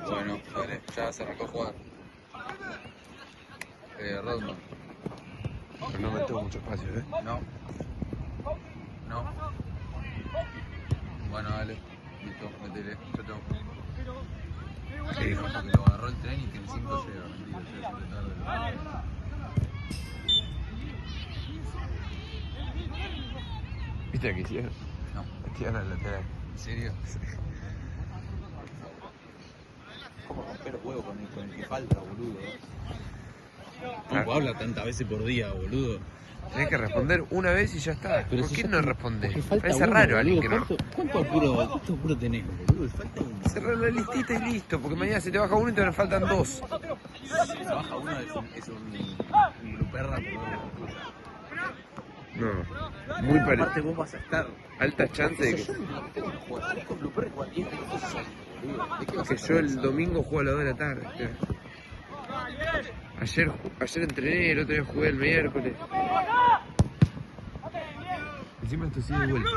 Bueno, dale, ya se arrancó a jugar. Rodman. Pero no me tengo mucho espacio, ¿eh? No. No. Bueno, dale. Listo, métele. Chau, chau. ¿Qué dijo? Porque lo agarró el tren y que el 5 llega. Mentira, llega sobre tarde. ¿Viste lo que hicieron? No. Metieron al lateral. ¿En serio? Sí. ¿Cómo romper el huevo con el que falta, boludo? Ah. No habla tantas veces por día, boludo. Tenés que responder una vez y ya está. Pero ¿Por si qué ya no te- responde? porque falta Parece uno, raro boludo. alguien que no. ¿Cuánto apuro tenés, boludo? Falta uno. Cerrar la listita y listo, porque mañana se te baja uno y te faltan dos. Si se baja uno es un gruperra, No. Muy aparte parecido. vos vas a estar. Alta chance de que. Yo no tengo que jugar con Blooper igual 10 minutos y salgo, boludo. ¿De qué vas a Que estar yo el pensando? domingo juego a las 2 de la tarde. Ayer entrené, el otro día jugué el miércoles. Encima esto sigue de vuelta.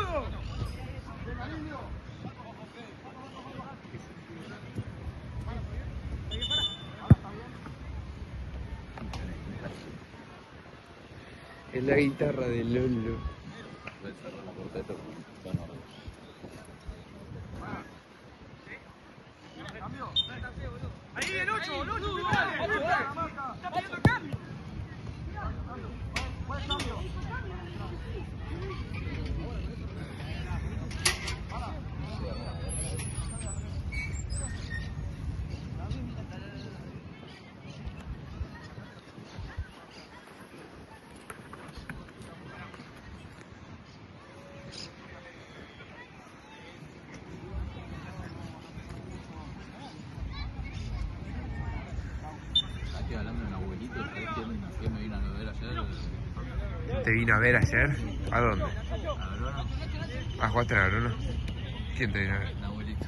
Es la guitarra de Lolo. Voy a cerrar la puerta, bueno, Ahí el 8, el 8, está pidiendo el cambio. estoy hablando de un abuelito, ¿sabes quién me vino a ver ayer? ¿Te vino a ver ayer? ¿A dónde? A Verona, ¿Ah, jugaste en la Verona? ¿Quién te vino a ver? un abuelito.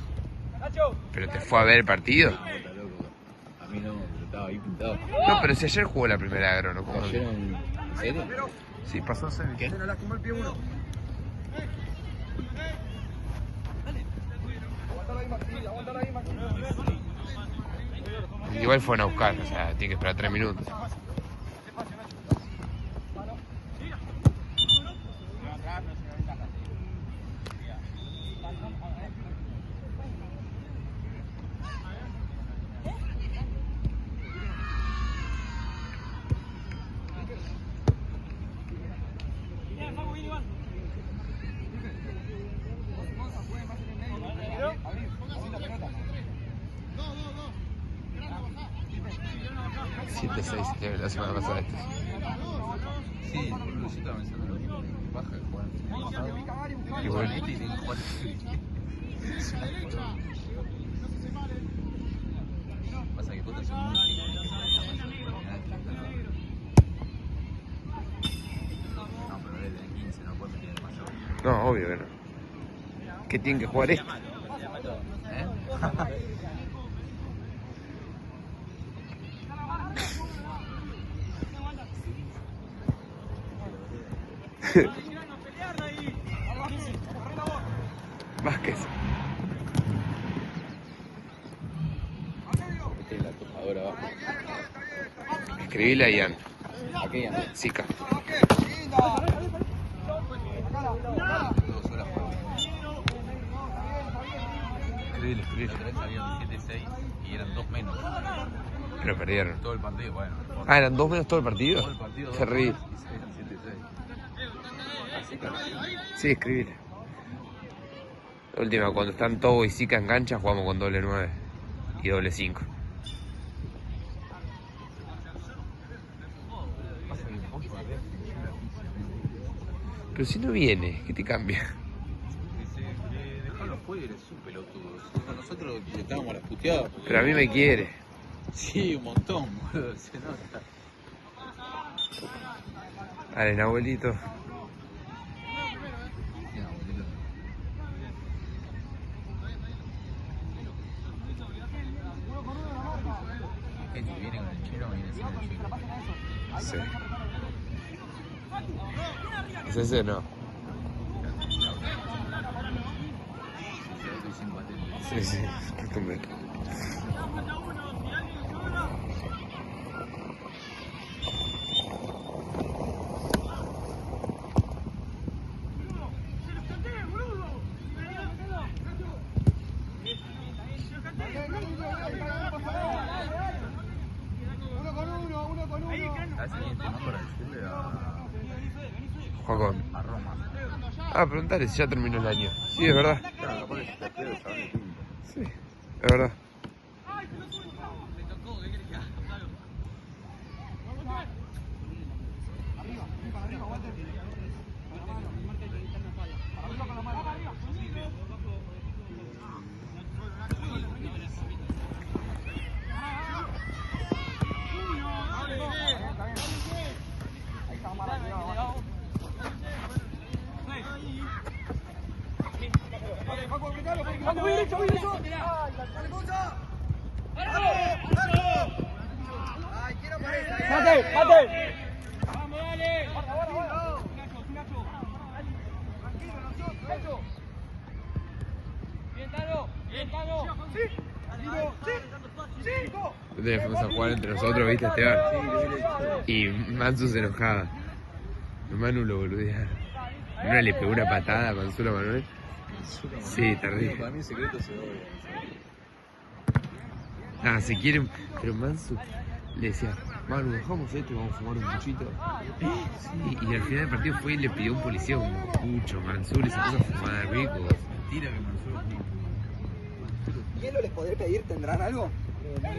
¿Pero te fue a ver el partido? Ah, está loco. A mí no, pero estaba ahí pintado. No, pero si ayer jugó la primera Agro, ¿cómo no? ¿Cayeron? ¿En serio? Sí, pasó a semi. ¿Qué? No lastimó el pie uno. Aguántala ahí, Martín. Igual fueron a buscar, o sea, tiene que esperar 3 minutos. Siete, 6, la semana pasada este. Sí, boludo, yo estaba pensando lo mismo. Baja de jugar el pasado. Y bueno. Y tiene que jugar pasa que Potter son muy chicos. No, pero él de 15 no puede meter el mayor. No, obvio que no. ¿Qué tiene que jugar este? ¿Eh? Vázquez. Esta es la tocadora abajo. Escribile a Ian. Aquella. Zika. 2 horas jugando. Escribile, La escribile. otra vez habían 7-6 y eran 2 menos. Pero perdieron. Todo el partido, bueno. Ah, ¿eran 2 menos todo el partido? Todo el partido. Se ríe. 7-6. Así que Sí, escribile. La última, cuando están Togo y Zika en cancha, jugamos con doble 9 y doble 5. pasa que vos podés Pero si no viene, ¿qué te cambia? dejarlo fuera, es un pelotudo. Nosotros le estábamos a las puteadas. porque- Pero a mí me quiere. Sí, un montón, boludo, se nota. Dale, abuelito. Mira, abuelito. Gente que viene con el chino, viene sin el chino. Sí. ¿Es ese no? Sí, sí, costumbre. A veces te mando para decirle Juan. a Roma. Ah, preguntale si ya terminó el año. Sí, es verdad. Claro, capaz que si te quedo, ¿sabes? Pinta. Sí, es verdad. Entonces fuimos a jugar entre nosotros, ¿viste, Esteban? Y Mansu se enojaba. Manu lo boludeaba. Una le pegó una patada a Mansu a Manuel. Sí, terrible. Para mí el secreto se odia. Ah, se quieren. Pero Mansu le decía, Manu, dejamos esto y vamos a fumar un puchito. Sí, y al final del partido fue y le pidió a un policía un pucho. Mansu le se puso a fumar rico. Mentira que Mansu. ¿Hielo les podré pedir? ¿Tendrán algo? Hay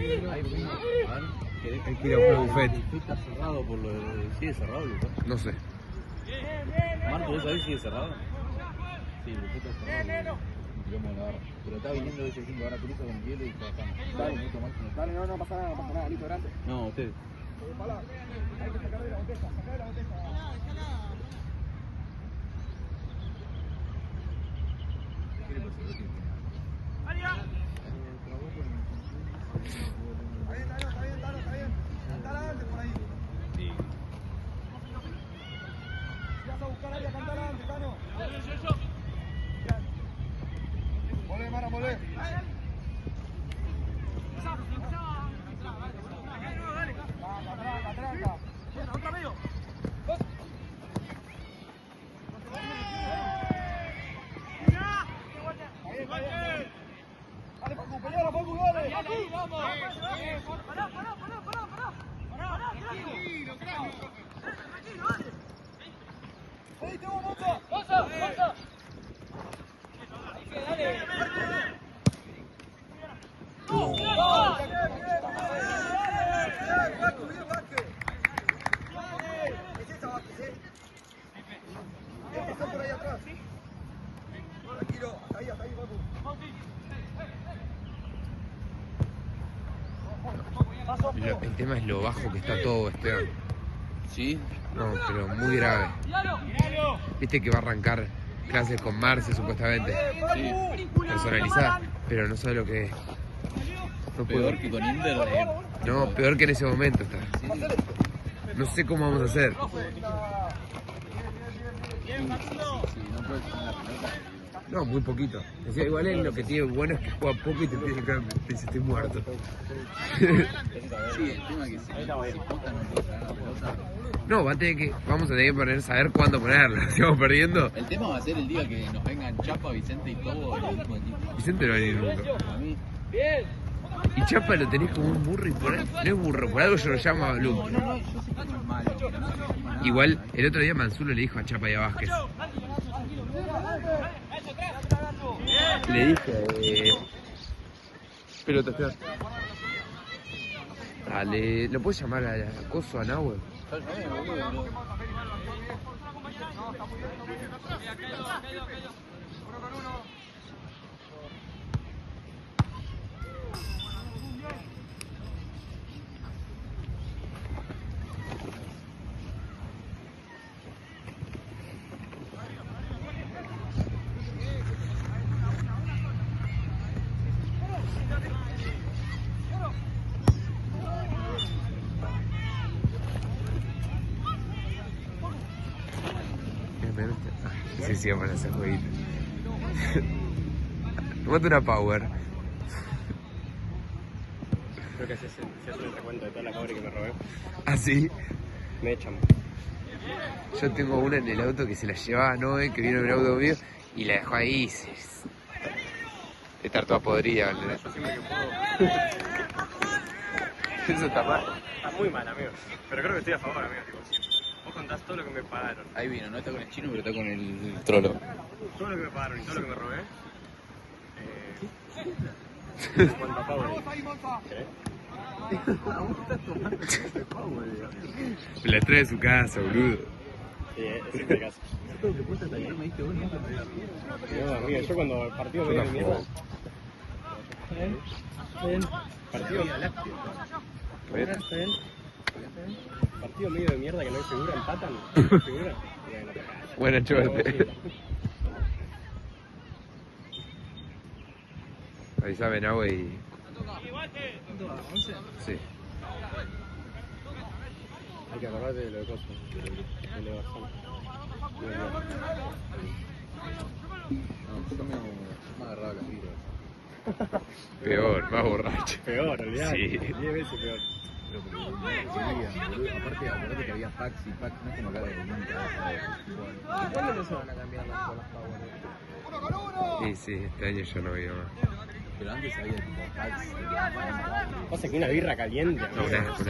que ir a un buffet. Está cerrado por lo de... ¿Sigue cerrado, Lucas? No sé. Marco, ¿vos sabés si sigue cerrado? Sí, el buffet está cerrado. Digamos la barra. Pero está viniendo ese 5 ahora turistas con hielo y trabajando. Dale, dale, no pasa nada, listo, grande. No, ustedes. Hay que sacar de la botella, sacar de la botella. ¿Qué le pasó? Está bien. Cantala antes por ahí. Sí. Si vas a buscar área, cantala antes, Cano. Volé, Mara, volé. Atranca. Otra vez. Dale, Facu, peleala, Facu, dale. Ahí, vamos. Pará. Tranquilo, cráneo. Tranquilo, dale. Ahí, te vamos, Monza. Ahí que, dale. Facu, bien, Vázquez. Es esa, Vázquez, Está por ahí atrás. Tranquilo, ahí, Facu. El tema es lo bajo que está todo, Esteban. ¿Sí? No, pero muy grave. Viste que va a arrancar clases con Marce, supuestamente. Sí. Personalizada, pero no sabe lo que es. No puedo. Peor que con Inter. No, peor que en ese momento está. Sí. No sé cómo vamos a hacer. Sí, no puedes poner la pelota. No, muy poquito. Decía, igual él lo que tiene bueno es que juega poco y te dice que estoy muerto. Sí, el tema que si Posta no puede sacar la pelota. No, vamos a tener que saber cuándo ponerla. Si vamos perdiendo, El tema va a ser el día que nos vengan Chapa, Vicente y Tobo en el mismo equipo. Vicente no va a venir nunca. A mí. Y Chapa lo tenés como un burro y por ahí, no es burro, por algo yo lo llamo a Blum. No, yo sé que no es malo. Que no se lastima nada. Igual, el otro día Mansulo le dijo a Chapa y a Vázquez. Le dije, pelota, Esteban. Dale, ¿lo puedes llamar a Coso, a Nahuel? Sí, vamos a hacer jueguito. Tomate una power. Creo que se hace el recuento de toda la cobre que me robé. ¿Ah, sí? Me echan. Yo tengo una en el auto que se la llevaba Noé, que vino en el auto mío, y la dejó ahí. Estar toda podrida, ¿entendés? Yo siempre que puedo. Eso está mal. Está muy mal, amigo. Pero creo que estoy a favor, amigo. Tipo, vos contás todo lo que me pagaron. Ahí vino, no está con el chino, pero está con el trolo. Todo lo que me pagaron y todo lo que me robé. Cuando a Power. ¿Querés? Me la trae de su casa, boludo. Sí, es el caso. No, amigo, yo cuando el partido medio de mierda. Partido partido medio de mierda que no hay figura, empatan. No hay figura. Buena suerte. Avisame en agua y... Sí. Hay que acordarte de lo de cosas. De lo No, yo también me agarraba la fibra. Peor, más borracho. Peor, olvidate. Sí. 10 veces peor. Pero porque boludo, aparte, acordate que había packs y packs, no es como acá de nunca. ¿Cuándo no se van a cambiar las bolas Power? Sí, sí, este año ya no vino más. Pero antes había tipo packs. Pasa que una birra caliente. No, amigo. una. No es que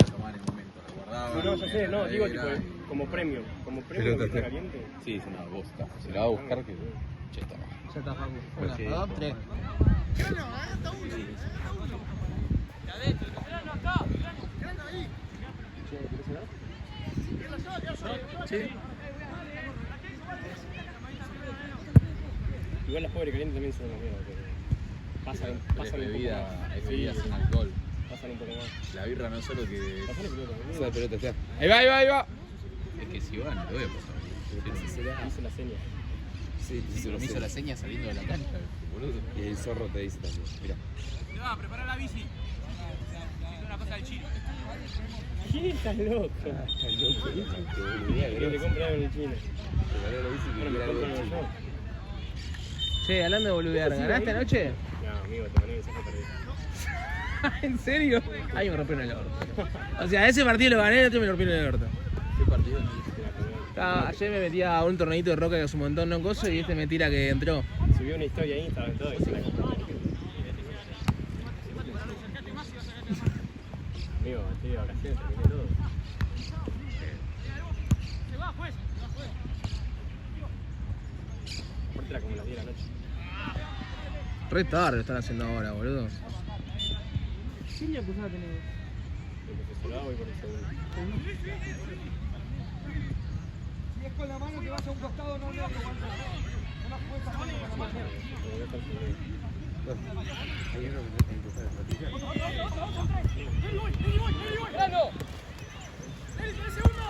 tomaban en el momento, lo guardaban. No, ya sé, no, digo tipo era- como premio. Como premio Pelota, birra sí. caliente. Sí, es una bosta. Se la va a buscar que. Che, está mal. Ya está, Facu. Pues sí. 1, 2, 3. Igual las pobres calientes también son una mierda. Pasan Es un poco bebida, más. es bebida Sí, sin alcohol. pasan un poco más. La birra no es solo que. Pasale pelota, boludo. Esa pelota está. Ahí va, ahí va, ahí va. Es que si van, lo voy a pasar. Hice la seña. Sí, sí, Me hizo la seña saliendo de la cancha, boludo. Y el zorro te dice también. Mira. Prepara la bici. Es una cosa del chino. ¿Qué? Estás loco. Que le compraron el chino. Bueno, me compro yo. Che, hablando de boludear, ¿ganaste anoche? No, amigo, te mandé mensaje perdido. ¿En serio? Ay, me rompieron el orto. O sea, ese partido lo gané y el otro me rompieron el orto. ¿Qué partido? Ayer me metí a un torneito de roca que es un montón, no coso, y este me tira que entró. Subí una historia en Instagram y todo y se la compró. Amigo, estoy de vacaciones, terminé todo. Aparte era como las 10 de la noche. Re tarde lo están haciendo ahora, boludo. El profesorado voy por el segundo. Si es con la mano que vas a un costado, no le das igual. No puedes pasarlo con la mano. Como que está el segundo.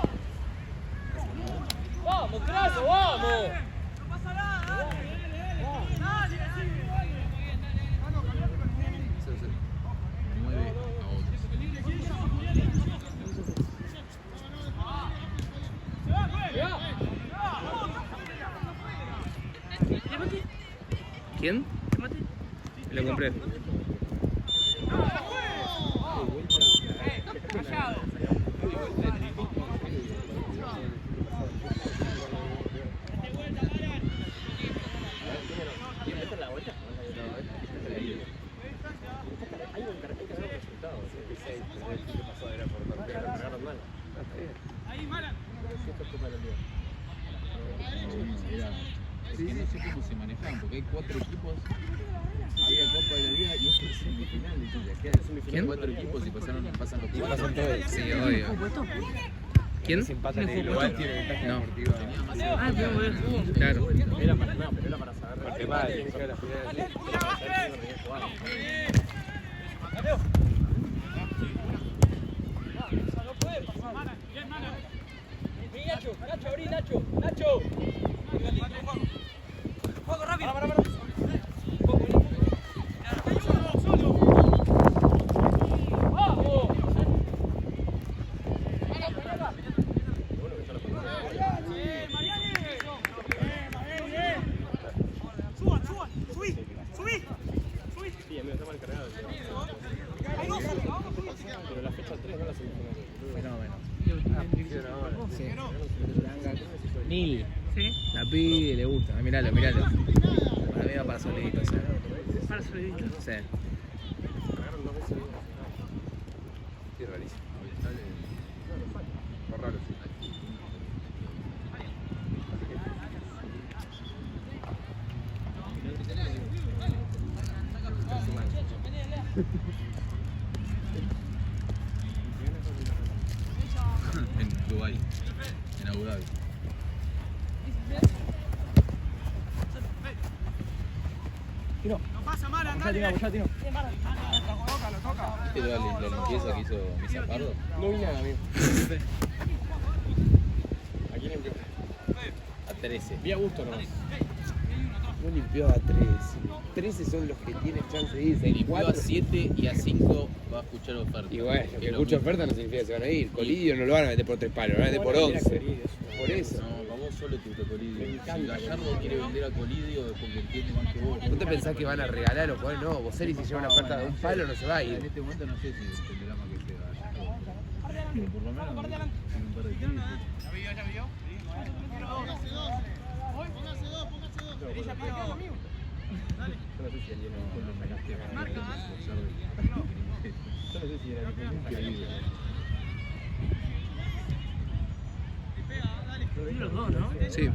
¡Vamos, Craso, vamos! ¡No pasa nada! ¡Dale! 9 a 8. ¿Quién? Lo compré. Es que no sé cómo se manejaban, porque hay 4 equipos. Había Copa de la Liga y es semifinal. ¿Quién? 4 equipos y pasan los 4. Pasan todos. Sí, obvio. ¿Quién? Si empatan el igual tiene ventaja No. deportiva. Ah, tengo que ver fútbol. Claro. Era para, no, pero era para saber. Porque más, tiene que ser la final así. Era para saber quién tenía que jugar. Nacho, abrí, Nacho, Nacho. Juego rápido. Para. ¡Vamos! Suban, subí. Sí, amigo, está mal cargado. Sí. La pide, le gusta. Miralo. Para mí va para solito, ¿sí? Para solito. Sí. Sí, rarísimo. Por raro, sí. En Dubái, en Abu Dhabi. ¿Viste la limpieza que hizo Misa Pardo? No vi nada, amigo. ¿A quién limpió? A 13. Vi a Gusto nomás. No limpió a 13. 13 son los que tienen chance de irse. Se limpió a 4. 7 y a 5 va a escuchar oferta. Y bueno, que Es lo escucha mismo. oferta no significa que se van a ir. Colidio no lo van a meter por 3 palos, lo van a meter por 11. Por eso. No, a vos solo te gusta Colidio. Si Gallardo quiere vender a Colidio es porque entiende más que vos. ¿No te pensás que van a regalar a los jugadores? No, Boselli si lleva una oferta de un palo no se va a En ir. este momento no sé si dependerá más que sea Gallardo. Pero por lo menos tiene un par de tiros. Yo no sé si alguien Con los menos que Yo no sé si era increíble. Los dos, ¿no? Sí.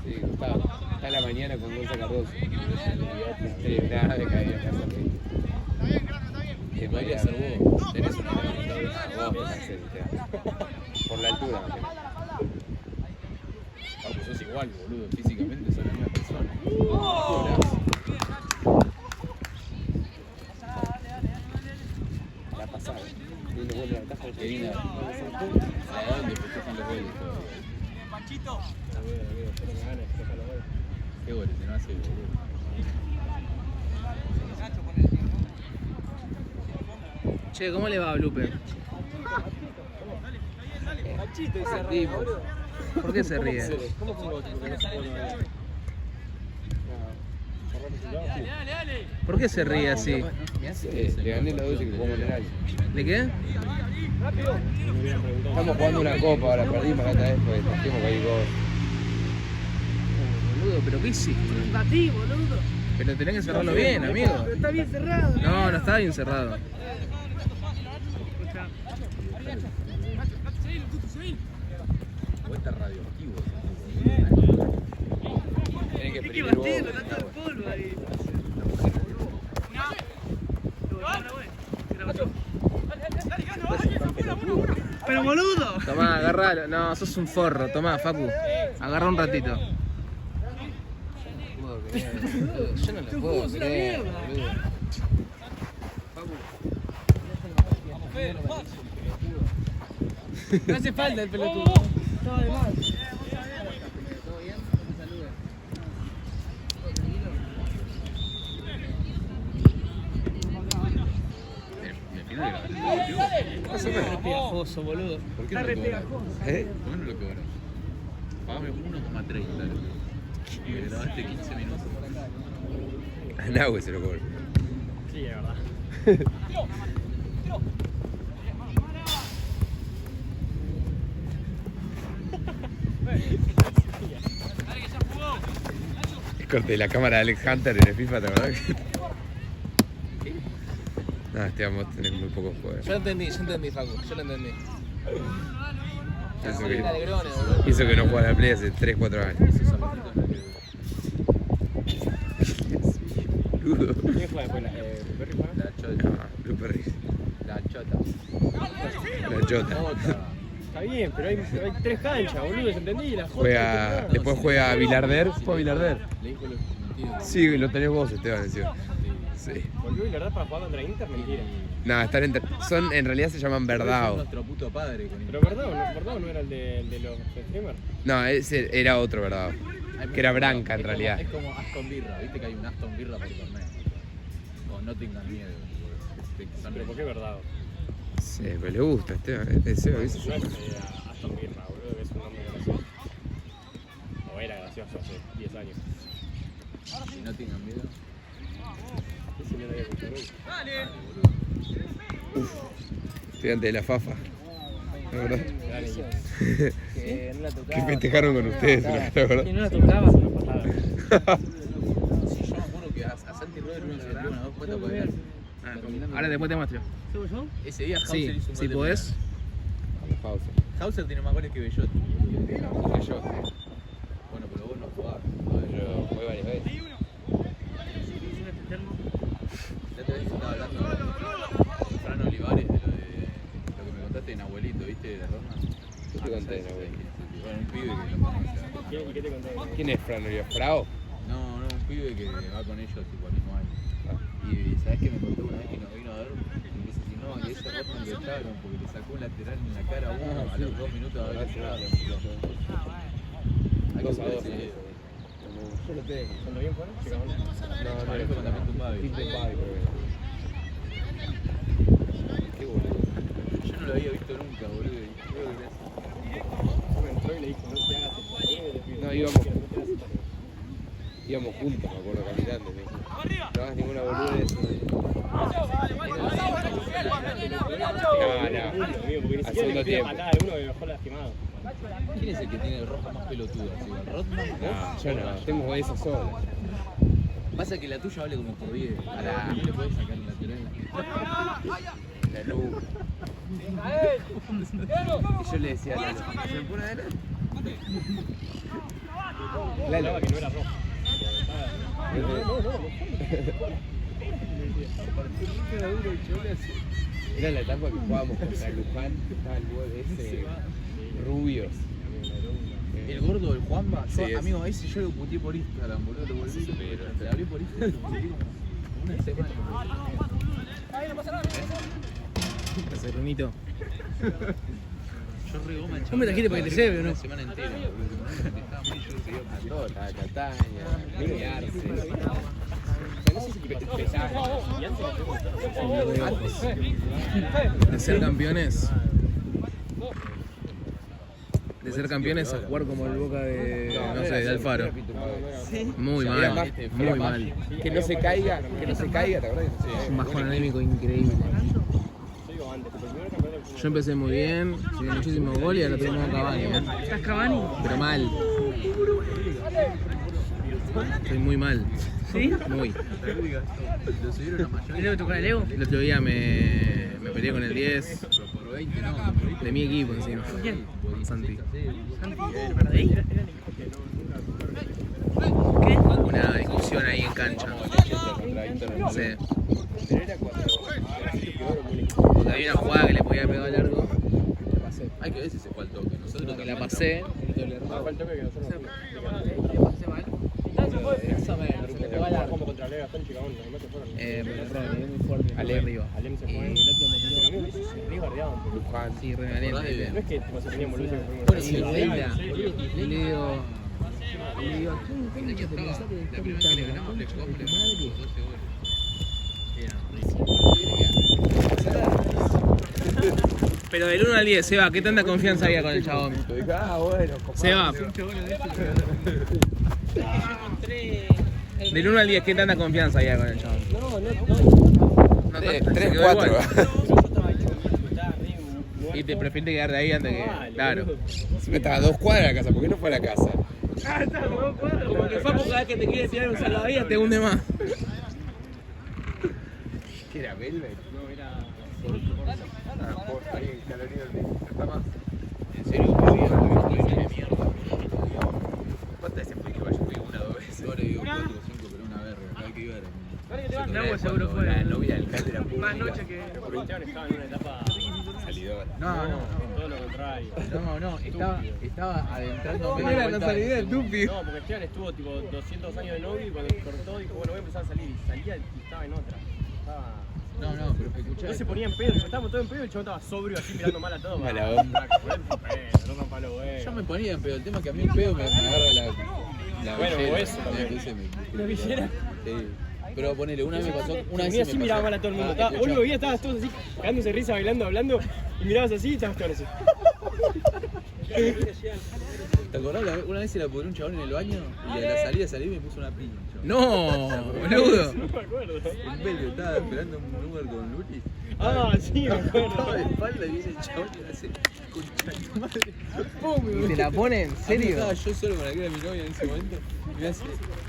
Sí, Gustavo. Está en la mañana con Gonza Cardoso. Nada de caer acá también. Podría ser vos. Tenés una gran nota. Vos, por la altura. Pues sos igual, boludo. Físicamente sos la misma persona. La pasada. Y le vuelve la taja de Qué linda. ¿A dónde festejan los goles? Qué goles, se no hace, boludo. Che, ¿cómo le va a Blooper? ¿Por qué se ríe? ¿Cómo fue el tipo que no se pone? ¿Por qué se ríe así? Le gané la 12 que jugamos en el año. ¿De qué? Estamos jugando una copa ahora, perdimos la otra vez porque trajimos cualquier cosa. Boludo, ¿pero qué hiciste? Batí, boludo. Pero tenés que cerrarlo bien, amigo. Pero está bien cerrado. No, no está bien cerrado. O está radioactivo. Tenés que Hay que exprimir batirlo, vos. está todo el polvo ahí. Pero boludo. Tomá, agarralo. No, sos un forro. Tomá, Facu. Agarra un ratito. Yo no lo puedo creer, boludo. No hace falta el pelotudo. Estaba de mal. Está súper pegajoso, boludo. ¿Por qué Está no re lo cobran? pegajoso. ¿Por qué no lo cobran? Pagame 1,30. Y me grabaste 15 minutos. A Nahue se lo cobro. Sí, es verdad. Es corte de la cámara de Alex Hunter en el FIFA, ¿te acordás? No, Esteban, vos tenés muy pocos juegos. Yo lo entendí, Facu. Yo lo entendí. Eso Era de Grone, boludo. hizo que no juega a la Play hace 3-4 años. Boludo. ¿Quién juega después? ¿Perry juega? La chota. No, Blueperry. La chota. La Jota. Está bien, pero hay 3 canchas, boludo, ¿se entendí? La Juega, después juega Vilarder. ¿Juega Vilarder? Le dijo lo mentira. Sí, lo tenés vos, Esteban, encima. Sí. Volvió y la verdad para jugar contra Inter, mentira. No, están son, en realidad se llaman Es Verdao. nuestro puto padre con Pero Verdado no era el de los streamers. No, ese era otro Verdao. Que era Branca, en realidad. Es como Aston Birra, viste que hay un Aston Birra por torneo. O no tengan miedo. ¿Pero por qué Verdado? Sí, pero le gusta, Esteban. Ese, No es Aston Birra, boludo, que es un nombre gracioso. O era gracioso hace 10 años. Si no tengan miedo. Ese no lo había escuchado nunca. Estudiante de la FAFA. ¿La verdad? Gran equipo. Que no la Que tocaba. festejaron con ustedes, ¿la verdad? Que no la tocaba. Sí, yo me acuerdo que a Santi Rodríguez uno se le dio una dos cuentas por el Ahora después te muestro. ¿Soy yo? Ese día Hauser Sí, hizo un si gol de podés. Vamos, pausa. penal. Hauser tiene más goles que Bellotti. Que yo. Bueno, pero vos no jugabas. Yo jugué varias veces. Ya te estaba hablando con Fran Olivares de lo que me contaste en Abuelito, ¿viste? De Roma. ¿Qué te conté, ¿sabes Abuelito? quién es? Bueno, un pibe que lo conoce. ¿Y qué te conté? ¿Quién es Fran Oliva? ¿Frao? No, un pibe que va con ellos tipo al mismo año. Y ¿sabes qué me contó una vez que nos vino a ver? Y me dice, si no, que ese Rotman lo echaron porque le sacó un lateral en la cara a uno a los 2 minutos de haber entrado. Hay que 2 a 2. ver ese video. Yo lo tengo. ¿Cuándo bien fueron? Llegamos. No, Ahí fue cuando metió un Babi. Pinto un Babi, creo que. Qué boludo. Yo no lo había visto nunca, boludo. Y creo que Me entró y le dijo, no te hagas esto. No, íbamos juntos, me acuerdo, caminando. Me dijo, no hagas ninguna boludez. Al segundo tiempo. Patada, uno que bajó lastimado. ¿quién es el que tiene el rojo más pelotudo? ¿Sí? ¿Rodman? No, yo no, tengo esa sola. Pasa que la tuya vale como por 10. A la no le podés sacar el lateral. La nube. Y yo le decía, Lalo, ¿se me pone adelante? Hablaba que no era rojo. Era la etapa que jugábamos contra Luján, que estaba el 9 ese, Rubios. El gordo del Juanba, Sí, yo, es. amigo, ese yo lo puteé por Instagram, boludo, lo volví te la abrí por Instagram, lo puteé como una semana. Serrunito. Yo re goma el ¿Vos me trajiste para que te lleve o no? Una semana entera, boludo, estaba muy yo seguía A todo, estaba Cataña, Arce. De ser campeones. De ser campeones a jugar como el Boca de, no sé, de Alfaro. Muy Era mal, más- muy mal. Que no se caiga, ¿te acordás? Un bajón anémico increíble. Yo empecé muy bien, hice muchísimos goles y ahora tenemos a Cavani, ¿eh? ¿Estás Cavani? Pero mal. Estoy muy mal, ¿Sí? muy. Lo subieron a ¿Y mayor. luego tocar el Evo? El otro día me peleé con el 10 Por 20, no, por 20. de mi equipo encima. ¿Quién? Con Santi. ¿Ahí? ¿Qué? Una discusión ahí en cancha. Sí. Porque había una jugada que le podía pegar largo. Hay que ver si se fue al toque. Nosotros La también pasé. Falta que nosotros como contra Lega, está en Chicabón, los metes fueron. Me muy fuerte. Ale arriba. Alem se Y fue. el otro me Pero a mí me se re bardeaban. Luján. Sí, re ¿Te acordás caliente. de- No es que tipo, se tenían boludo. Bueno, y Leila. Y le digo. Y le digo, ¿qué La que te estaba, pensás que la está primera que le gritando? ganamos, le Concha jugamos, de le tu madre. metimos 12 goles. Pero del 1 al 10, Seba, ¿qué tanta confianza había con el chabón? Yo dije, bueno, compadre. Seba, del 1 al 10, ¿qué tanta confianza había con el chabón? No, 3, se quedó 4. igual. Y te preferiste quedarte ahí antes que. Claro. Si me estaba a 2 cuadras de la casa, ¿por qué no fue a la casa? Como que fue cada vez que te quiere tirar un salvavidas te hunde más. ¿Qué era, Velvet? No, era. Ah, por ahí, calorías de está más. En serio, de mierda. ¿Cuántas veces fui que vaya? Fui una o dos veces. Ahora digo 4 o 5, pero una verga. Cada vez que iba era. El agua seguro fue. La novia del alcalde era Más noche que. Pero Esteban estaba en una etapa salidora. No, todo lo contrario. No, estaba adentrándome. No era la salida del Tupi. No, porque Esteban estuvo tipo 200 años de novio y cuando cortó dijo, bueno, voy a empezar a salir. Y salía y estaba en otra. Estaba... No, pero escuchá. No se ponía en pedo, estábamos todos en pedo y el chavo estaba sobrio así mirando mal a todos. Mala onda. No rompa los huevos. Yo me ponía en pedo, el tema es que a mí el pedo me agarra la Bueno, villera. o eso también. Entonces ¿La villera? Sí. Pero ponele, una vez me pasó, una vez Venía sí así me miraba pasó. mal a todo el mundo. Escuchá. Vos lo veías, estabas todos así, cagándose de risa, bailando, hablando, y mirabas así y estabas todos así. ¿Te acordás? Una vez se la pudrió un chabón en el baño y a la salida salí y me puso una piña. No, boludo. No me acuerdo. Un belga estaba esperando un Uber con Lulis. Ah, sí, me Estaba de acuerdo. espalda y viene el chabón y le hace. concha de tu madre. ¿Y te la pone en serio? Estaba yo solo con la cara de mi novia en ese momento. Y me hace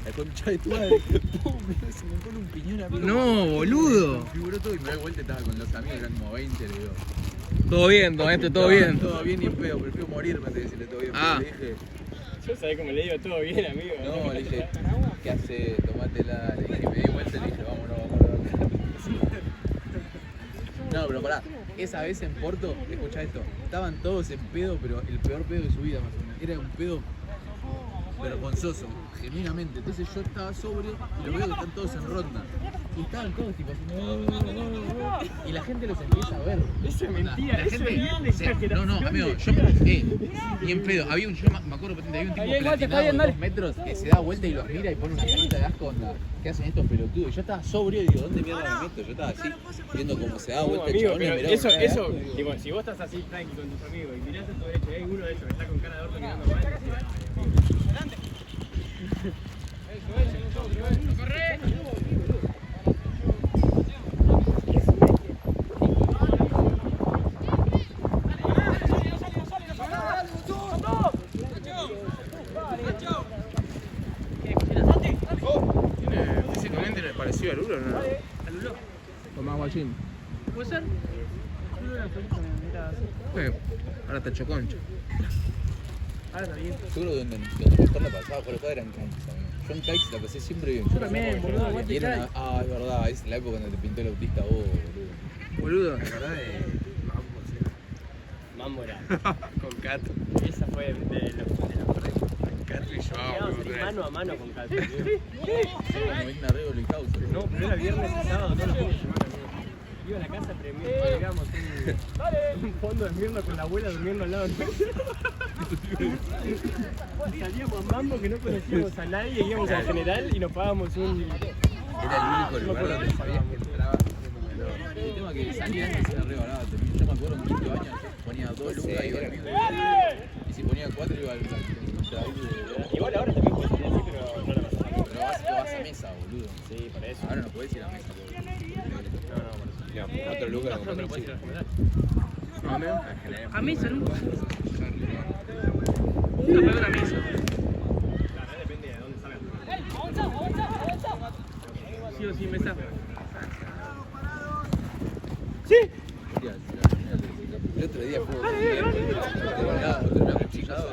la concha de tu madre. ¡Pum! Se me pone un piñón a mí. No, boludo. Me figuró todo y me doy vuelta y estaba con los amigos, eran como 20, le digo. Todo bien, todo bien, todo bien. Todo bien y en pedo, prefiero morirme antes de decirle todo bien. Ah. Le dije, Yo sabés cómo le digo todo bien, amigo. no, le dije, ¿qué haces? Tomátela. Le dije, me di vuelta y le dije, vámonos. No, pero pará, esa vez en Porto, escuchá esto, estaban todos en pedo, pero el peor pedo de su vida más o menos. Era un pedo vergonzoso, genuinamente. Entonces yo estaba sobrio y lo veo que están todos en ronda. Y estaban todos tipo así, y la gente los empieza a ver. Eso es mentira, La eso es gente bien de no, no, amigo, yo y en pedo, había un, yo me acuerdo patente, había un tipo platinado de 2 metros que se da vuelta y los mira y pone una carita de asco, onda, ¿qué hacen estos pelotudos? Y yo estaba sobrio y digo, ¿dónde mierda me meto? Yo estaba así, viendo cómo se da No, vuelta el amigo, chabón y pero miraba eso, con cara de eso, asco. digo, si vos estás así tranqui con tus amigos y mirás a tu derecha y hay uno de ellos que está con cara de orto mirando mal, Físicamente le pareció a Lulo, ¿no? ¿Al Lulo? O más guachín. ¿Puede ser? Lulo era feliz también, era así. Ahora está choconcho. Ahora está bien. Seguro donde mejor la pasaba por acá eran Kikes, amigo. Yo en Kikes la pasé siempre bien. Yo también, boludo, Y aguante era Kikes. es verdad, es la época donde te pintó el autista vos, boludo. Boludo, la verdad es. Mambo era. Con Cato. Esa fue de los Cato y yo. Quedábamos ahí mano a mano con Cato. Como Igna Rego y House. No, pero era viernes y sábado, todos los fines de semana, amigo. Iba a la casa tremendo, llegamos un fondo de Esmirna con la abuela durmiendo al lado nuestro. Y salíamos a Mambo que no conocíamos a nadie, íbamos al general y nos pagábamos un... Era el único lugar donde sabías que entraba. El tema que salía antes era re barato. Yo me acuerdo en quinto año ponía 2 lucas y iba al mío. Y si ponía 4 iba al blanco. Igual ahora también puedes ir así, pero no la pasás mal. Pero vas a mesa, boludo. Sí, para eso. Ahora no podés ir a mesa. No, por eso. 4 lucas No, pero puedes ir al general. No, amigo. A mí, nunca. Nunca pegó una mesa. La verdad depende de dónde salgas. Sí o sí, mesa. El otro día fue terminamos cuchillado.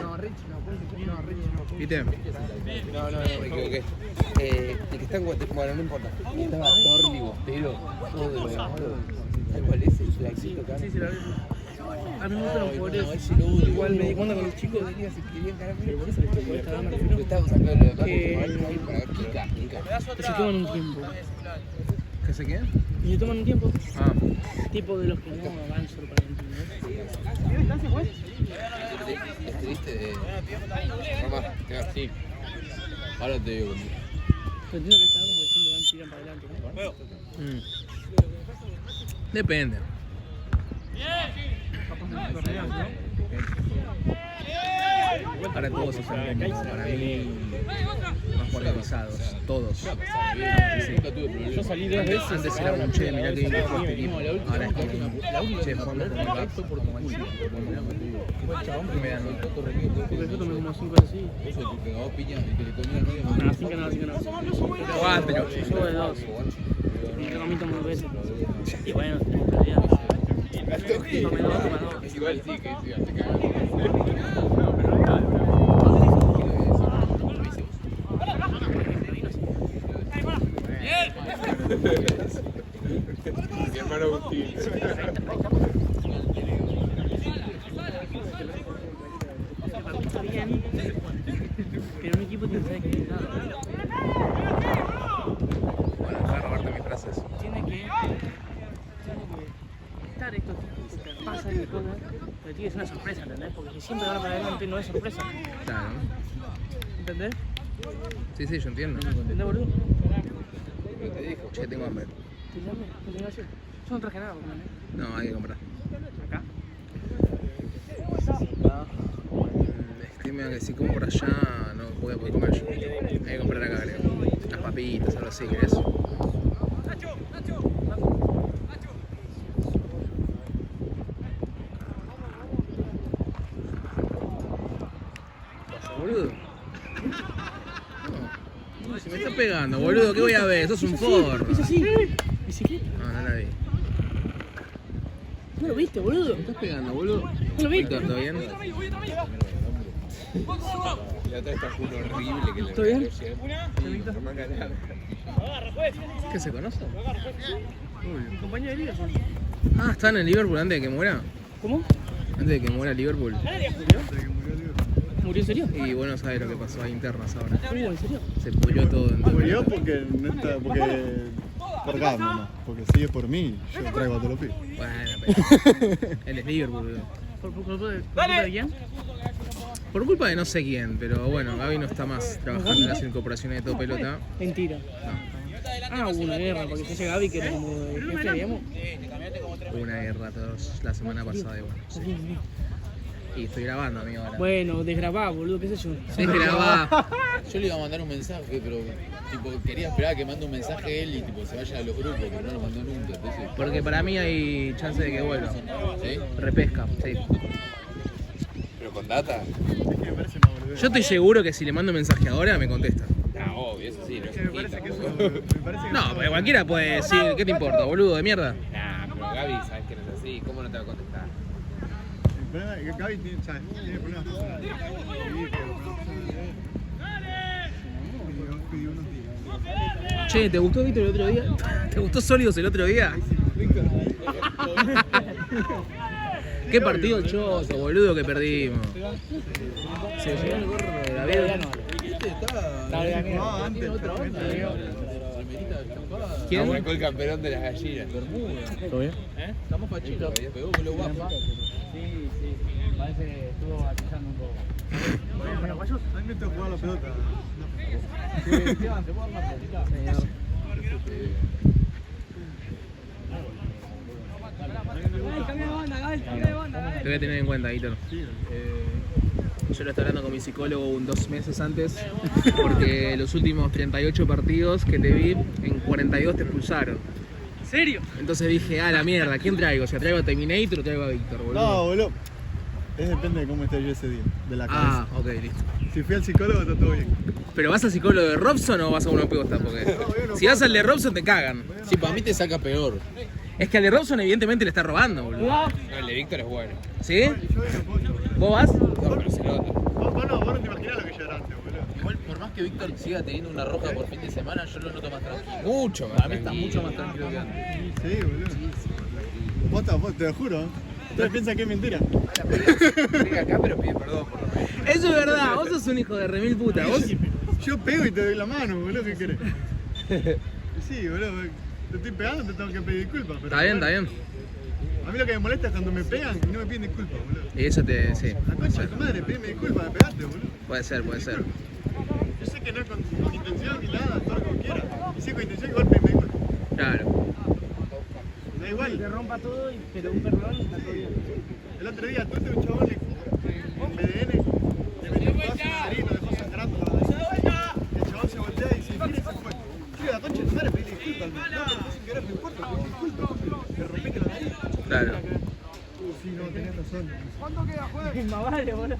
No, Rich no, no, Rich no. ¿Viste? No, me equivoqué. El que está en Guatemala, bueno, no importa. Estaba Torli, Bostero, todo de los moros. ¿Sabes cuál es el flaquito acá? Sí, la vi. A mí me gustan los No, jugadores. ese lo odio. Igual me di cuenta con los chicos Venía, se querían caramelo. por esta gama que no. Estábamos sacando de acá Que- para Kika. Que se toman un tiempo. ¿Qué se queda? Y se toman un tiempo. Ah. Tipo de los que no van solo para el ¿no? Es triste de... Mamá, sí. Ahora te digo. Pero entiendo que estaba como diciendo van, tiran para adelante, ¿no? Depende. Ahora todos se están viendo, para mí, más organizados, todos. Nunca tuve problemas. Yo salí 2 veces. Antes era un che, mirá que bien que jugaste equipo. Ahora es como, che, jugando con un gato por tu chico. Que me dan Porque yo tomé como 5 así. Eso que te cagó piña y que le comía al medio. No, 5 no, 5 no. Jugaste, Yo de 2. Y yo comí como 2 veces. Y bueno, tenemos calidad. Tomé 2, toma 2. Es igual, sí, que sí, te cagas. Mi hermano Agustín. Para mí está bien, pero un equipo tiene que estar equilibrado. Bueno, deja de robarte mis frases. Tiene que estar estos tipos que pasan y cosas, pero tiene que ser una sorpresa, ¿entendés? Porque si siempre van para adelante no es sorpresa, Claro. ¿entendés? Sí, sí, yo entiendo. ¿Entendés, boludo? Che, tengo hambre. ¿Te llamas? ¿Continuación? Yo no traje nada, boludo, ¿eh? No, hay que comprar. Acá. Estima que si compro allá no voy a poder comer yo. Hay que comprar acá, creo. Unas papitas, algo así, ¿querés? pegando, boludo? ¿Qué voy a ver? Sos un forro. ¿Es así? ¿Bicicleta? No, no la vi. ¿No lo viste, boludo? ¿Me estás pegando, boludo? ¿No lo viste? Víctor, ¿todo bien? La otra está un horrible que le ¿Todo bien? ¿Qué se conoce? Mi compañero de Liverpool. Ah, está en el Liverpool antes de que muera. ¿Cómo? Antes de que muera Liverpool. ¿Murió en serio? Y bueno, sabes lo que pasó a internas ahora. ¿En serio? Se pudrió todo. Murió porque no está, por acá nomás, porque sigue por mí, yo traigo a todos los pibes. Bueno, pero él es Liverpool, boludo. ¿Por culpa de quién? Por culpa de no sé quién, pero bueno, Gaby no está más trabajando en las incorporaciones de todo pelota. Mentira. Ah, hubo una guerra, porque se Gaby que era como el jefe, digamos. Hubo una guerra todos la semana pasada, igual. Sí. Y estoy grabando, amigo, ahora. Bueno, desgrabá, boludo, qué sé yo. Desgrabá. Yo le iba a mandar un mensaje, pero tipo, quería esperar a que mande un mensaje él y tipo, se vaya a los grupos, pero no lo mandó nunca. Entonces, Porque para mí hay chance de que vuelva. ¿sí? Repesca, sí. Pero con data. Yo estoy seguro que si le mando un mensaje ahora, me contesta. Ah, obvio, eso sí, no es poquito. No, pero cualquiera puede decir, ¿qué te importa, boludo de mierda? Nah, pero Gaby, sabes que no es así, ¿cómo no te va a contestar? El problema es que Gaby tiene problemas personales. Che, ¿te gustó Víctor el otro día? ¿Te gustó Sólidos el otro día? ¿Qué partido choto, boludo, que perdimos? Se llegó el gorro de la vida. ¿Quién? Arrancó el campeón de las gallinas. ¿Todo bien? Estamos fachitos, pegó con los guapos. Sí, parece que estuvo batallando un poco. A mí me toca jugar la pelota. Te voy a tener en cuenta, Víctor. Yo lo estaba hablando con mi psicólogo 2 meses antes, porque los últimos 38 partidos que te vi, en 42 te expulsaron. ¿En serio? Entonces dije, la mierda, ¿quién traigo? O sea, ¿traigo a Terminator o traigo a Víctor, boludo? No, boludo. Depende de cómo esté yo ese día, de la cabeza. Ok, listo. Si fui al psicólogo está todo bien. ¿Pero vas al psicólogo de Robson o vas a uno posta? Porque si vas al de Robson te cagan. Sí, para mí te saca peor. Es que al de Robson evidentemente le está robando, boludo. No, el de Víctor es bueno. ¿Sí? ¿Vos vas? No, pero se nota. Vos no te imaginás lo que yo era antes, boludo. Igual, por más que Víctor siga teniendo una roja por fin de semana, yo lo noto más tranquilo. Mucho más Para mí está tranquilo. mucho más tranquilo que antes. Sí, boludo. Vos, te lo juro. Ustedes piensan que es mentira. Llega acá, pero pide perdón por lo menos. Eso es verdad, vos sos un hijo de remil puta. Vos... Yo pego y te doy la mano, boludo, ¿qué querés? Sí, boludo, te estoy pegando, te tengo que pedir disculpas. Pero Está bien, bueno, está bien. A mí lo que me molesta es cuando me pegan y no me piden disculpas, boludo. Y eso te... sí. La concha de tu madre, pídeme disculpas de pegarte, boludo. Puede ser, puede ser. Yo sé que no es con intención ni nada, todo lo que quieras. Y si es con intención, igual pídeme disculpas. Claro. Da igual. Que rompa todo, pero un perdón está todo bien. El otro día tuviste un chabón en BDN, le metió un pedazo de nariz, lo dejó sangrando la nariz. El chabón se voltea y dice, mire, se fue. Sí, la concha de tu madre, pedí disculpas. No, pero sin querer, no importa, pedí disculpas. Me rompiste la nariz. Claro. Sí, no, tenés razón. Más vale, boludo.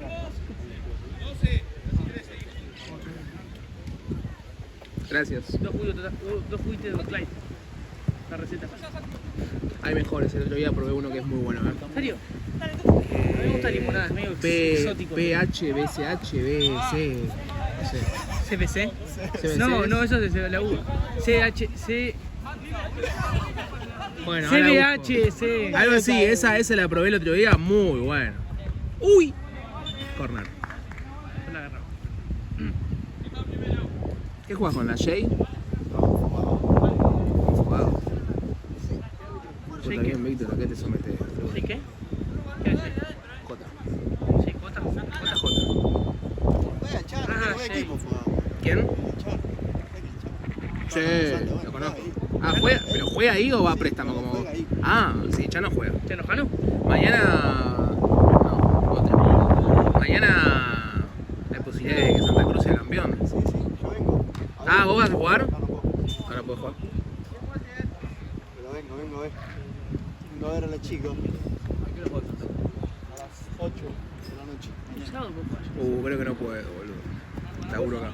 Gracias. Dos juguitos de Clyde. La receta. Hay mejores, el otro día probé uno que es muy bueno. ¿En serio? A mí me gusta limonada, es medio exótico. PH, BCH, BC. ¿CBC? CBC. No, eso es de la uva. CHC. Bueno, ahora busco. CBHC. Algo así, esa la probé el otro día, muy bueno. Uy. Corner. La agarraba. ¿Qué juegas con la Jay? Enfocado. Está bien, Víctor, ¿a qué te sometes? ¿Sí qué? ¿Qué es? Jota. Sí, Jota. JJ. Ah, sí. ¿Quién? Sí, lo conozco. Ah, ¿juega? ¿Pero juega ahí o va a préstamo como? Ah, sí, ya no juega. ¿Te enojano? Mañana. No, otra. Mañana hay posibilidad de que Santa Cruz sea campeón. Sí, yo vengo. Ah, ¿vos vas a jugar? No puedo. Ahora puedes jugar. Pero vengo a ver. Vengo a ver a la chica. ¿A qué hora juegas? A las 8 de la noche. Un sábado, por favor. Creo que no puedo, boludo. Laburo acá.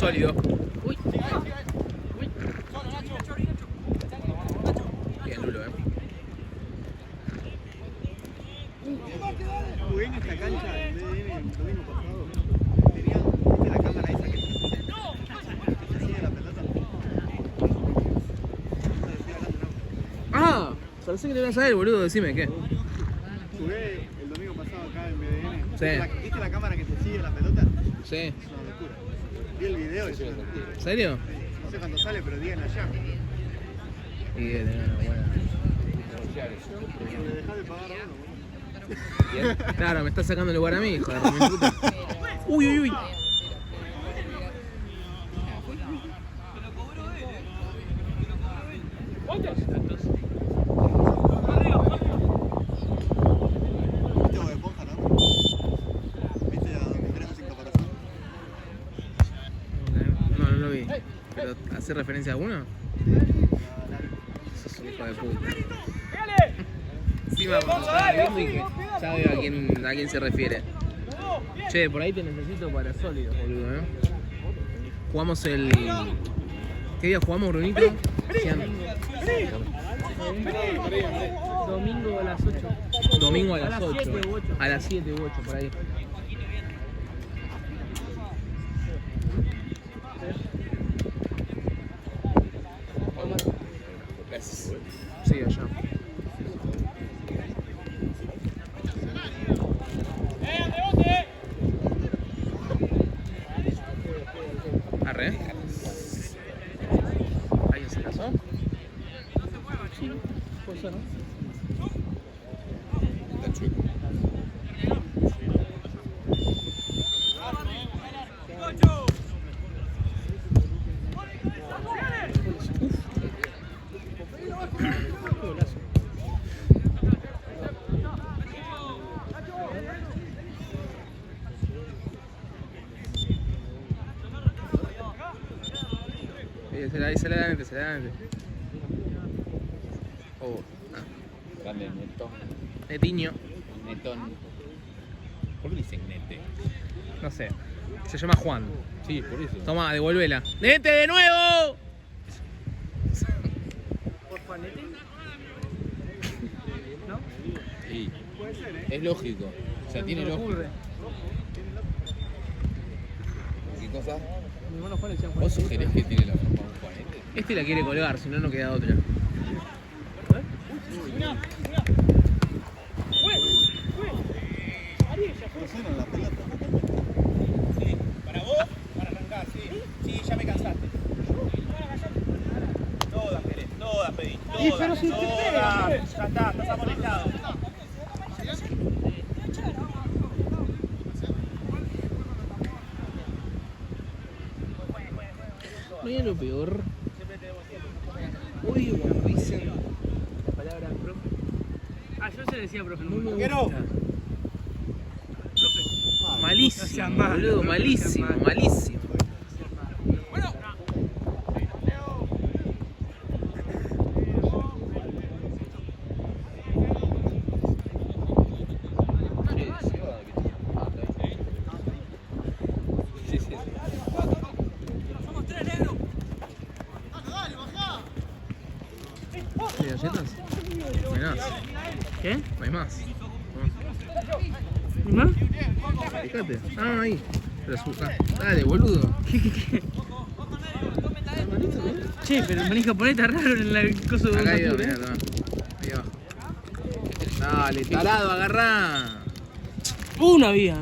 Sólido. Uy. Bien, Lulo, Jugué en esta cancha del BDN el domingo pasado. Tenía, ¿viste la cámara esa que te sigue la pelota? Ah, pensé que le ibas a ver, boludo. Decime, ¿qué? Jugué el domingo pasado acá en BDN. Sí. ¿Viste la cámara que te sigue la pelota? Sí. Es una locura. Vi el video y es una locura. ¿En serio? No sé cuándo sale, pero digan allá. Y bueno. Me dejás de pagar a uno, boludo. Claro, me está sacando el lugar a mí, hijo de mi puta. Uy, uy, uy. ¿Viste Bob Esponja, no? ¿Viste a donde tenemos sin caparazón? No, no lo vi. ¿Pero hace referencia a uno? Sos un hijo de puta. Encima, estaba viendo y que ya veo a quién se refiere. Che, por ahí te necesito para sólidos, boludo, Jugamos el... ¿Qué día jugamos, Brunito? Domingo a las 8. Domingo a las 8. 7 u 8. A las 7 u 8, por ahí. Gracias. Sí, allá. Arre. ¿Alguien se casó? Sí, puede ser, ¿no? Está chueco. Se la dan, se la dan. Oh, Grande Netón. Netiño. Netón. ¿Por qué le dicen Nete? No sé. Se llama Juan. Sí, por eso. Toma, devuélvela. ¡Nete de nuevo! ¿Por Juanete? ¿No? Sí. Es lógico. O sea, tiene lógica. ¿Qué cosa? Mi hermano Juan le decía ¿Vos Juanete. sugerés que tiene la forma de un Juanete? Este la quiere colgar, si no, no queda otra. Pusieron la pelota. ¿Para vos? Para arrancar, sí. Sí, ya me cansaste. Todas querés, todas pedí. Todas, todas. Ya está, estás amonestado. No es lo peor. Uy, cuando dicen la palabra profe. Ah, yo se le decía profe. No me Quiero. gusta. Malísimo, No seas malo, boludo, no seas malísimo, malo. malísimo. Sí, sí. ¿Hay galletas? No hay más. ¿Qué? No hay más. ¿Y más? Fíjate. Ah, ahí. Pero dale, boludo. Che, pero el maní japonés está raro en el coso de Acá hay dos, Boca, mirá, toma. Ahí abajo. Dale, tarado, agarrá. Una vía.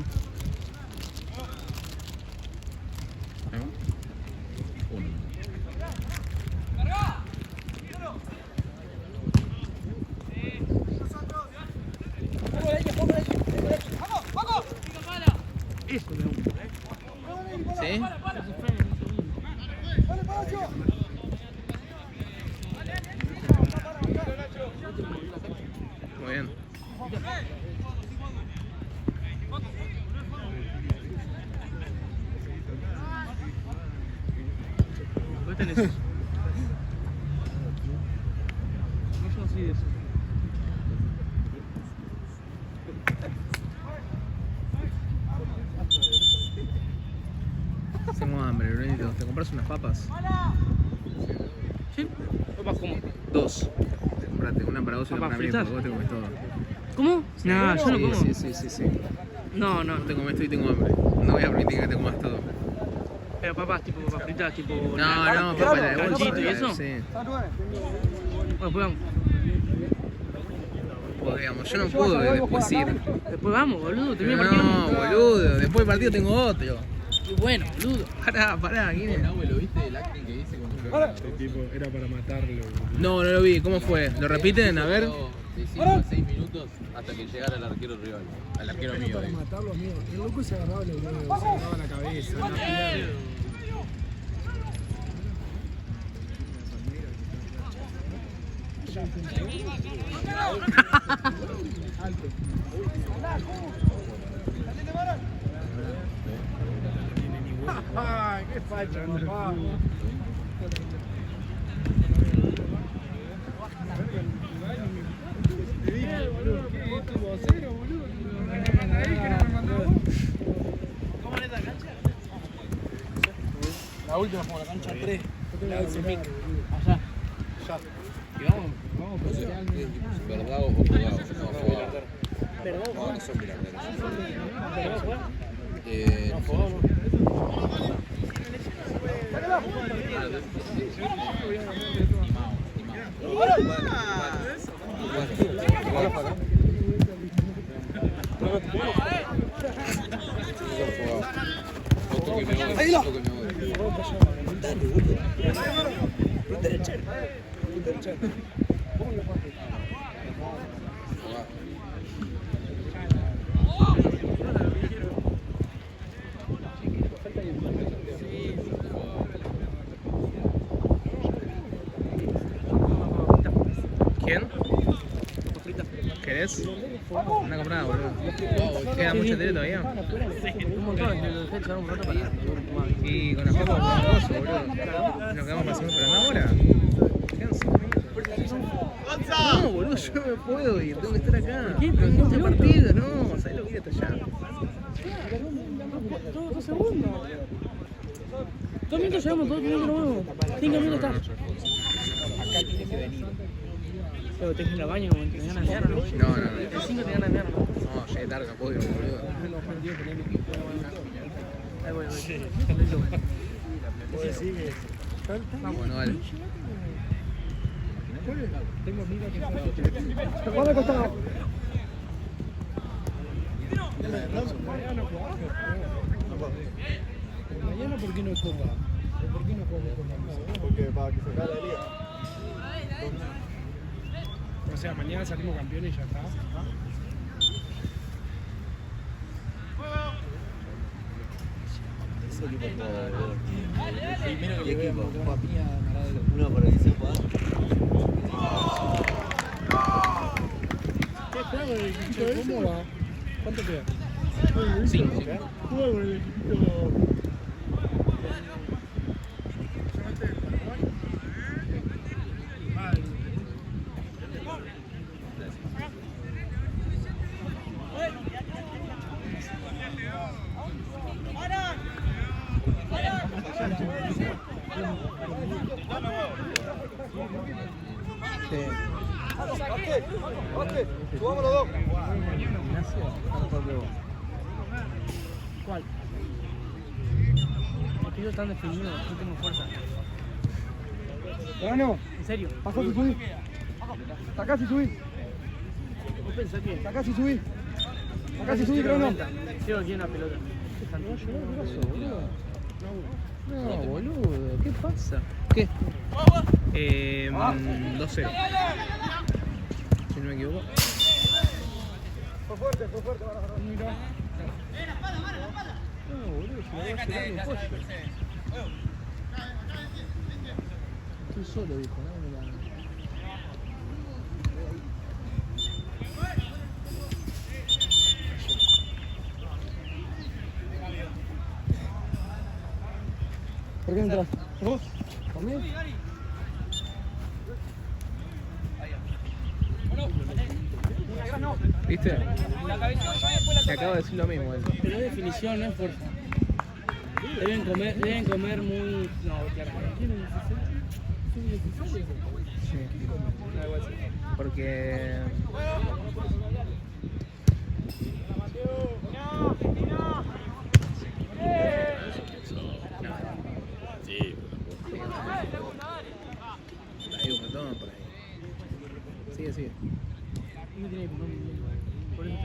Eso me gusta. ¿Sí? Muy bien. ¿Vos tenés eso? No, yo no soy de eso. Tengo hambre, Brunito. ¿Te compras unas papas? ¿Sí? ¿Papas cómo? 2. Comprate una para vos y una ¿Papas para mí, fritas? porque vos te comes todo. ¿Cómo? No, yo no como. Sí. No, No te comes todo y tengo hambre. No voy a permitir que te comas todo. Pero papas tipo papas fritas, tipo. No, papas de bolsa. ¿Cachito y eso? Sí. Bueno, pues vamos. Pues, digamos, yo no puedo después ir. Después vamos, boludo. Termina el partido. No, boludo. Después del partido tengo otro. Y bueno, boludo. Pará, ¿quién es? ¿El abuelo viste el acting que hice cuando fue a Era para matarlo. No lo vi. ¿Cómo fue? ¿Lo repiten? A ver. De 5 a 6 minutos hasta que llegara el arquero rival. Al arquero mío. Para matarlo, amigo. El loco se agarraba los huevos, se agarraba la cabeza, la pierna. ¡Ay, qué facha, papá! Te dije, boludo, que es tu vocero, boludo. Ahí que no me mandó. ¿Cómo es la cancha? La última como la cancha 3. La Ulcemic. Allá. Y vamos por ¿Verdad o jugado? No, no son milaneros. ¿Quién? ¿Querés? Anda a comprar, boludo. ¿Queda mucho tele todavía? Un montón, lo dejé echar un rato para. Y con las papas con gozo, boludo. Nos quedamos pasando por ahora. Quedan 5 minutos. No, boludo, yo no me puedo ir, tengo que estar acá. ¿Qué? Pero 15 partidos, no, ¿sabés lo que ir hasta allá? 2 segundos. 2 minutos llegamos, 2 minutos nuevos. 5 minutos está. Acá tiene que venir. Pero te ir al baño, te ganas de ¿no? No. El 5 te ganas de ¿no? No, llegué tarde, no puedo ir, boludo. Ahí voy. Bueno, dale. Tengo amiga que se va. Costado. Mañana, ¿por qué no es copa? ¿Por qué no jugamos con la? Porque para que se acabe la liga. O sea, mañana salimos campeones y ya está. Primero el equipo. Uno para que se pueda. ¿Cómo va? ¿Cuánto queda? 5. Juega con el equipito. Subamos los dos. ¿Cuál? Los tíos están definidos, no tengo fuerza. Verano, ¿En serio? pasó si subís. Sacá si subís. ¿Vos pensás que? Sacá si subís. Sacá si subís, Verano. Quiero aquí una pelota. No, boludo, ¿qué pasa? ¿Qué? 2-0. Si no me equivoco. Fue fuerte, Mira. No, boludo, si me voy a llegar mi pollo. Estoy solo, dijo, ¿no? Mira. ¿Por qué entras? ¿Vos? ¿También? ¿Viste? Te acabo de decir lo mismo él. Pero es definición, no es fuerza. Deben comer muy. No, claro. Sí. Porque. Sí. Hay un montón por ahí. Sigue. Por eso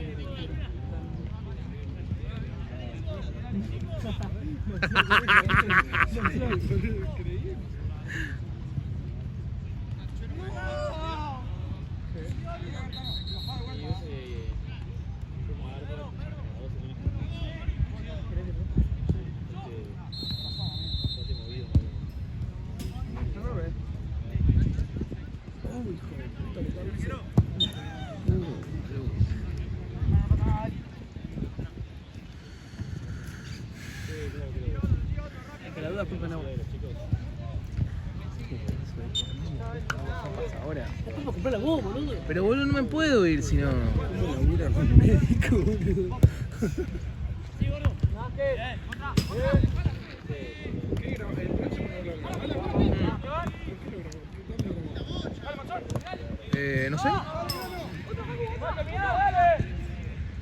te la duda fue con agua. Ahora. ¿Cómo comprarla vos, boludo? Pero boludo, no me puedo ir si no. No sé.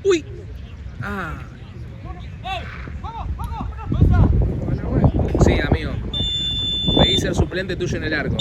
¡Uy! Ah. Sí, amigo. Pedí ser suplente tuyo en el arco.